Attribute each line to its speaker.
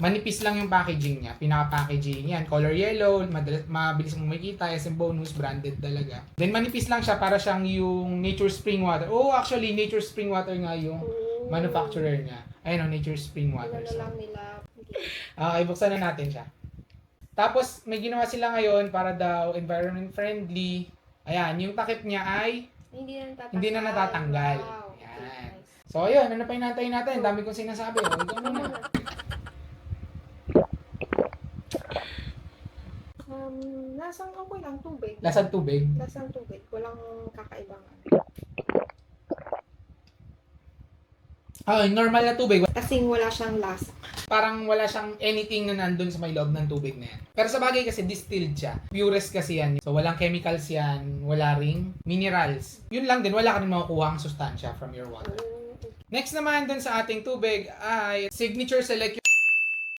Speaker 1: Manipis lang yung packaging niya. Pinaka-packaging yan. Color yellow, mabilis mong makita. SM Bonus, branded talaga. Then manipis lang siya para siyang yung Nature Spring Water. Oh, actually, Nature Spring Water nga yung manufacturer niya. Ayun o, Nature Spring Water.
Speaker 2: Ano na lang nila.
Speaker 1: Okay, buksan na natin siya. Tapos, may ginawa sila ngayon para daw environment friendly. Ayan, yung takip niya ay hindi na natatanggal.
Speaker 2: Wow.
Speaker 1: Ayan.
Speaker 2: Nice.
Speaker 1: So, ayun, ano pa hinantayin natin? Dami kong sinasabi. O, ikaw muna.
Speaker 2: Lasang okay lang, tubig.
Speaker 1: Lasang tubig.
Speaker 2: Lasang tubig. Walang kakaibangan.
Speaker 1: Normal na tubig.
Speaker 2: Kasing wala siyang lasa.
Speaker 1: Parang wala siyang anything na nandun sa may loob ng tubig na yan. Pero sa bagay kasi distilled siya. Purest kasi yan. So walang chemicals yan, wala ring minerals. Yun lang din, wala ka rin makukuha ang sustansya from your water. Next naman dun sa ating tubig ay Signature Select